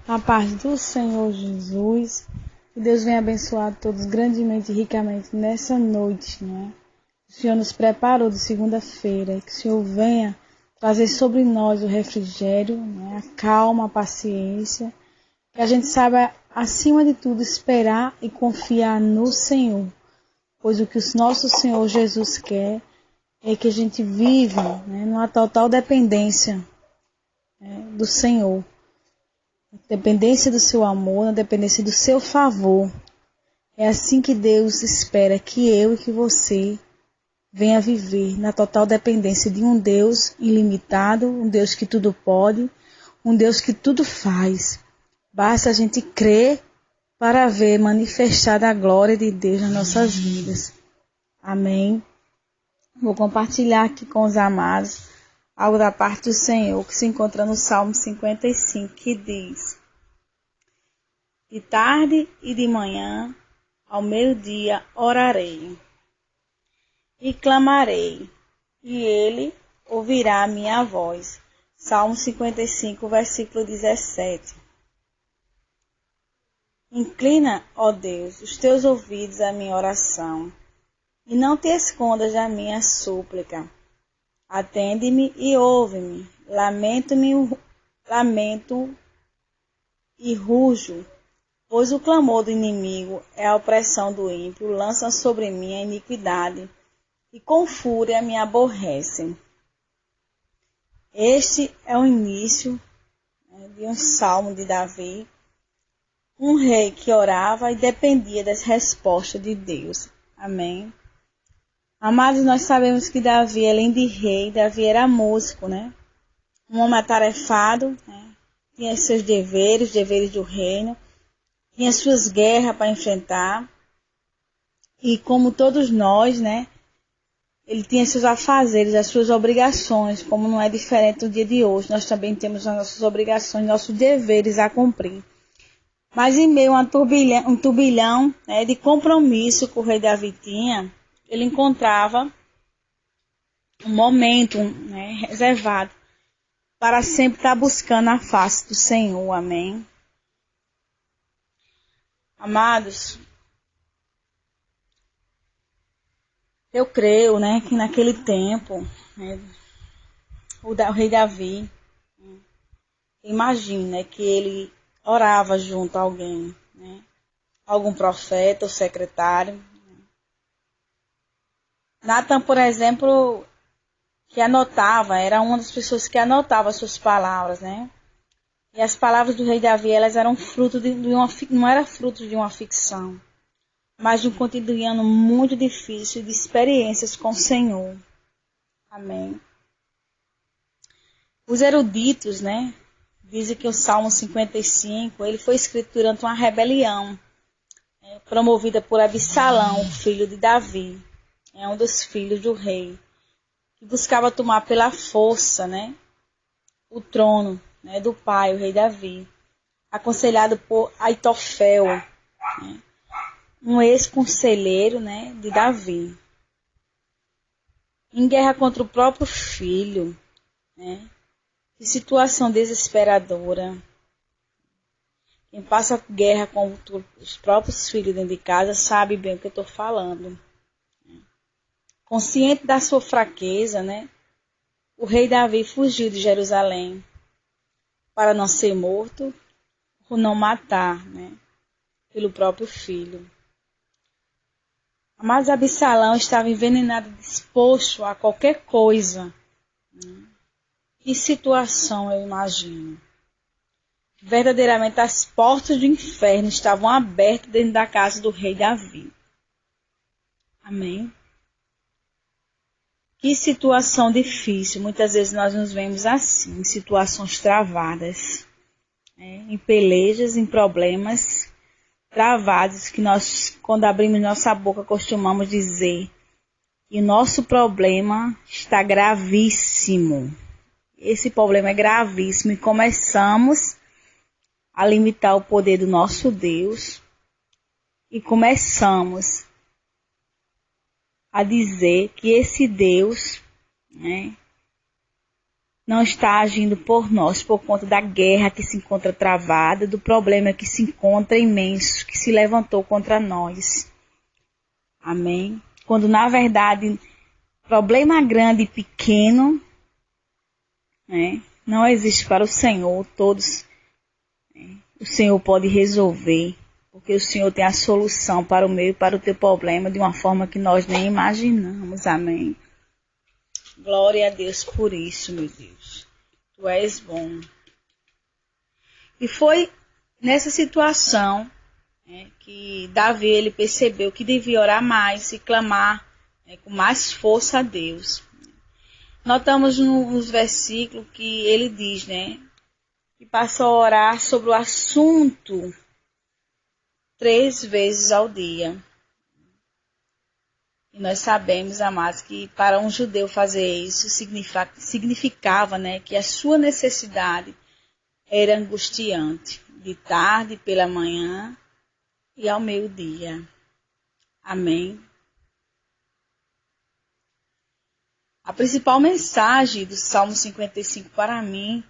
A paz do Senhor Jesus. Que Deus venha abençoar todos grandemente e ricamente nessa noite, né? O Senhor nos preparou de segunda-feira. Que o Senhor venha trazer sobre nós o refrigério, né? A calma, a paciência. Que a gente saiba, acima de tudo, esperar e confiar no Senhor. Pois o que o nosso Senhor Jesus quer é que a gente viva, né, numa total dependência, né, do Senhor. Dependência do seu amor, na dependência do seu favor. É assim que Deus espera que eu e que você venha viver na total dependência de um Deus ilimitado, um Deus que tudo pode, um Deus que tudo faz. Basta a gente crer para ver manifestada a glória de Deus nas nossas vidas. Amém. Vou compartilhar aqui com os amados algo da parte do Senhor que se encontra no Salmo 55, que diz: de tarde e de manhã, ao meio-dia, orarei e clamarei, e ele ouvirá a minha voz. Salmo 55, versículo 17. Inclina, ó Deus, os teus ouvidos à minha oração, e não te escondas da minha súplica. Atende-me e ouve-me. Lamento e rujo, pois o clamor do inimigo é a opressão do ímpio, lança sobre mim a iniquidade, e com fúria me aborrecem. Este é o início, de um salmo de Davi, um rei que orava e dependia das respostas de Deus. Amém. Amados, nós sabemos que Davi, além de rei, Davi era músico, né? Um homem atarefado, né? Tinha seus deveres, deveres do reino, tinha suas guerras para enfrentar. E como todos nós, né? Ele tinha seus afazeres, as suas obrigações, como não é diferente do dia de hoje. Nós também temos as nossas obrigações, nossos deveres a cumprir. Mas em meio a um turbilhão, né, de compromisso que o rei Davi tinha, ele encontrava um momento, né, reservado para sempre estar buscando a face do Senhor. Amém. Amados, eu creio, né, que naquele tempo, né, o rei Davi, imagina, né, que ele orava junto a alguém, né, algum profeta ou secretário. Natan, por exemplo, que anotava, era uma das pessoas que anotava as suas palavras, né? E as palavras do rei Davi, elas eram fruto não era fruto de uma ficção, mas de um cotidiano muito difícil, de experiências com o Senhor. Amém. Os eruditos, né, dizem que o Salmo 55, ele foi escrito durante uma rebelião, promovida por Absalão, filho de Davi, um dos filhos do rei, que buscava tomar pela força, né, o trono, né, do pai, o rei Davi, aconselhado por Aitofel, né, um ex-conselheiro, né, de Davi, em guerra contra o próprio filho, né, que situação desesperadora. Quem passa guerra contra os próprios filhos dentro de casa sabe bem o que eu estou falando. Consciente da sua fraqueza, né, o rei Davi fugiu de Jerusalém para não ser morto ou não matar, né, pelo próprio filho. Mas Absalão estava envenenado, disposto a qualquer coisa. Que situação eu imagino. Verdadeiramente as portas do inferno estavam abertas dentro da casa do rei Davi. Amém? Que situação difícil. Muitas vezes nós nos vemos assim, em situações travadas, em pelejas, em problemas travados, que nós, quando abrimos nossa boca, costumamos dizer que o nosso problema está gravíssimo. Esse problema é gravíssimo e começamos a limitar o poder do nosso Deus e começamos a dizer que esse Deus, né, não está agindo por nós, por conta da guerra que se encontra travada, do problema que se encontra imenso, que se levantou contra nós. Amém? Quando, na verdade, problema grande e pequeno, né, não existe para o Senhor. Todos, o Senhor pode resolver, porque o Senhor tem a solução para o meu e para o teu problema de uma forma que nós nem imaginamos. Amém? Glória a Deus por isso, meu Deus. Tu és bom. E foi nessa situação, que Davi ele percebeu que devia orar mais e clamar, com mais força a Deus. Notamos nos versículos que ele diz, que passou a orar sobre o assunto 3 vezes ao dia. E nós sabemos, amados, que para um judeu fazer isso significava, que a sua necessidade era angustiante, de tarde, pela manhã e ao meio-dia. Amém? A principal mensagem do Salmo 55 para mim,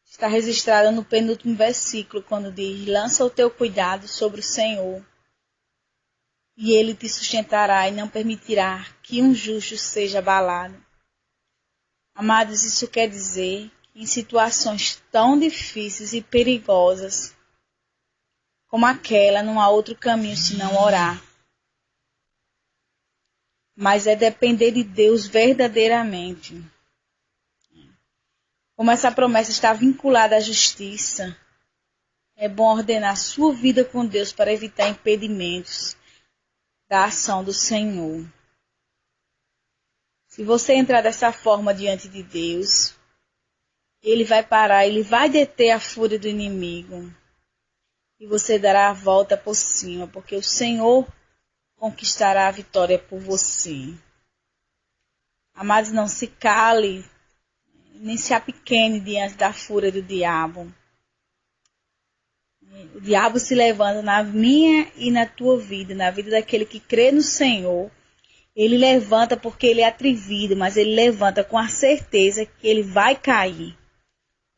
está registrada no penúltimo versículo, quando diz: lança o teu cuidado sobre o Senhor, e Ele te sustentará e não permitirá que um justo seja abalado. Amados, isso quer dizer que em situações tão difíceis e perigosas como aquela, não há outro caminho senão orar. Mas é depender de Deus verdadeiramente. Como essa promessa está vinculada à justiça, é bom ordenar sua vida com Deus para evitar impedimentos da ação do Senhor. Se você entrar dessa forma diante de Deus, Ele vai parar, Ele vai deter a fúria do inimigo. E você dará a volta por cima, porque o Senhor conquistará a vitória por você. Amados, não se cale, nem se apequene diante da fúria do diabo. O diabo se levanta na minha e na tua vida, na vida daquele que crê no Senhor. Ele levanta porque ele é atrevido, mas ele levanta com a certeza que ele vai cair.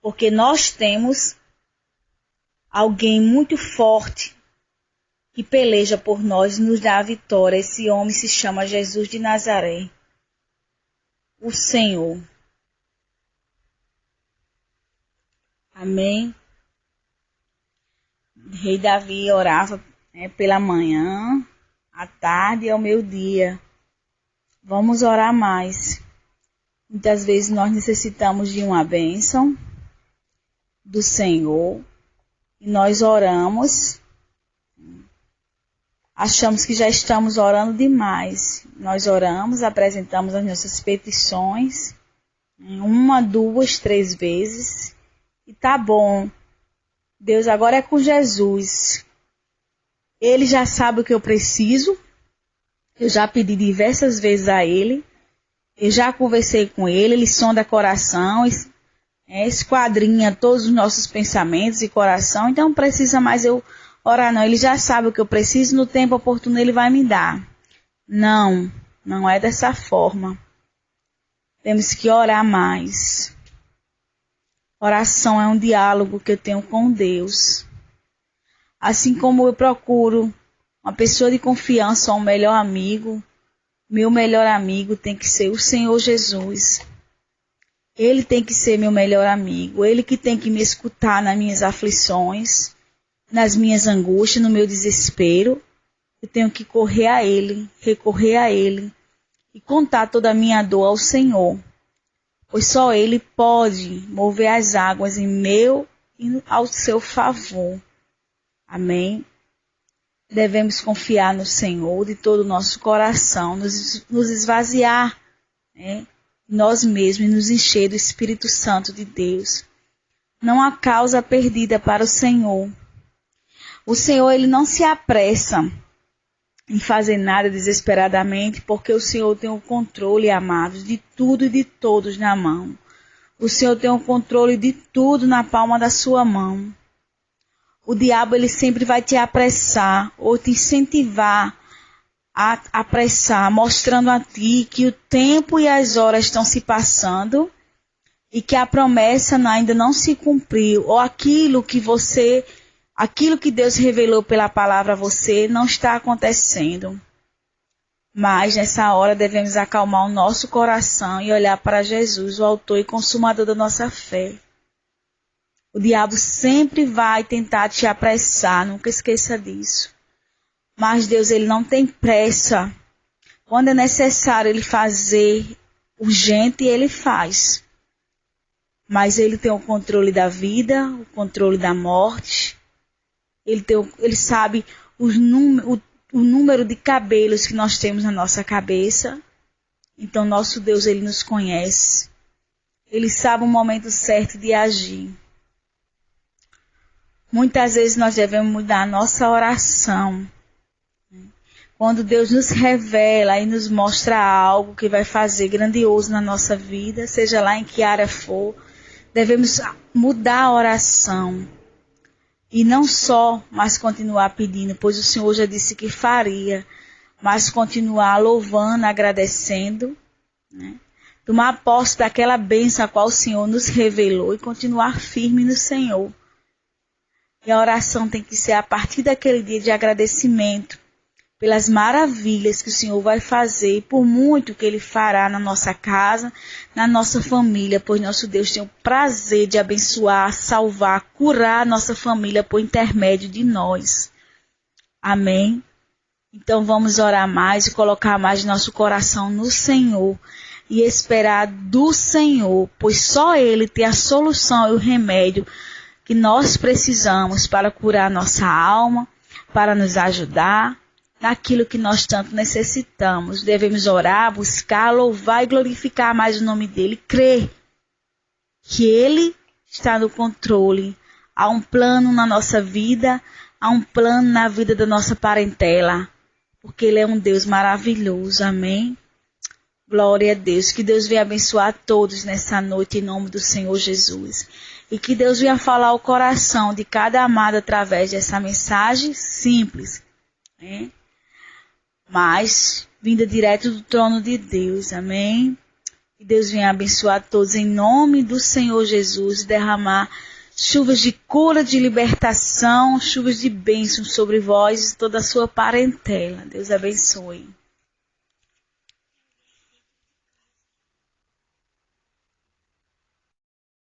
Porque nós temos alguém muito forte que peleja por nós e nos dá a vitória. Esse homem se chama Jesus de Nazaré, o Senhor. Amém? O rei Davi orava pela manhã, à tarde e ao meio-dia. Vamos orar mais. Muitas vezes nós necessitamos de uma bênção do Senhor e nós oramos, achamos que já estamos orando demais. Nós oramos, apresentamos as nossas petições 1, 2, 3 vezes e tá bom. Deus, agora é com Jesus. Ele já sabe o que eu preciso. Eu já pedi diversas vezes a Ele. Eu já conversei com Ele. Ele sonda coração, esquadrinha todos os nossos pensamentos e coração. Então não precisa mais eu orar, não. Ele já sabe o que eu preciso. No tempo oportuno Ele vai me dar. Não, não é dessa forma. Temos que orar mais. Oração é um diálogo que eu tenho com Deus. Assim como eu procuro uma pessoa de confiança, um melhor amigo, meu melhor amigo tem que ser o Senhor Jesus. Ele tem que ser meu melhor amigo. Ele que tem que me escutar nas minhas aflições, nas minhas angústias, no meu desespero. Eu tenho que correr a Ele, recorrer a Ele e contar toda a minha dor ao Senhor. Pois só Ele pode mover as águas em meu e ao seu favor. Amém? Devemos confiar no Senhor de todo o nosso coração, nos esvaziar, nós mesmos e nos encher do Espírito Santo de Deus. Não há causa perdida para o Senhor. O Senhor, Ele não se apressa em fazer nada desesperadamente, porque o Senhor tem o controle, amados, de tudo e de todos na mão. O Senhor tem o controle de tudo na palma da sua mão. O diabo, ele sempre vai te apressar ou te incentivar a apressar, mostrando a ti que o tempo e as horas estão se passando e que a promessa ainda não se cumpriu, ou aquilo que Deus revelou pela palavra a você não está acontecendo. Mas nessa hora devemos acalmar o nosso coração e olhar para Jesus, o autor e consumador da nossa fé. O diabo sempre vai tentar te apressar, nunca esqueça disso. Mas Deus, ele não tem pressa. Quando é necessário ele fazer urgente, ele faz. Mas ele tem o controle da vida, o controle da morte. Ele sabe o número de cabelos que nós temos na nossa cabeça. Então, nosso Deus, ele nos conhece. Ele sabe o momento certo de agir. Muitas vezes nós devemos mudar a nossa oração. Quando Deus nos revela e nos mostra algo que vai fazer grandioso na nossa vida, seja lá em que área for, devemos mudar a oração. E não só, mas continuar pedindo, pois o Senhor já disse que faria, mas continuar louvando, agradecendo, né? Tomar posse daquela bênção a qual o Senhor nos revelou e continuar firme no Senhor. E a oração tem que ser a partir daquele dia de agradecimento pelas maravilhas que o Senhor vai fazer e por muito que Ele fará na nossa casa, na nossa família, pois nosso Deus tem o prazer de abençoar, salvar, curar a nossa família por intermédio de nós. Amém? Então vamos orar mais e colocar mais nosso coração no Senhor e esperar do Senhor, pois só Ele tem a solução e o remédio que nós precisamos para curar nossa alma, para nos ajudar naquilo que nós tanto necessitamos. Devemos orar, buscar, louvar e glorificar mais o nome dEle, crer que Ele está no controle. Há um plano na nossa vida, há um plano na vida da nossa parentela, porque Ele é um Deus maravilhoso. Amém? Glória a Deus. Que Deus venha abençoar a todos nessa noite em nome do Senhor Jesus. E que Deus venha falar ao coração de cada amado através dessa mensagem simples, né? Mas vinda direto do trono de Deus. Amém? Que Deus venha abençoar a todos em nome do Senhor Jesus e derramar chuvas de cura, de libertação, chuvas de bênção sobre vós e toda a sua parentela. Deus abençoe.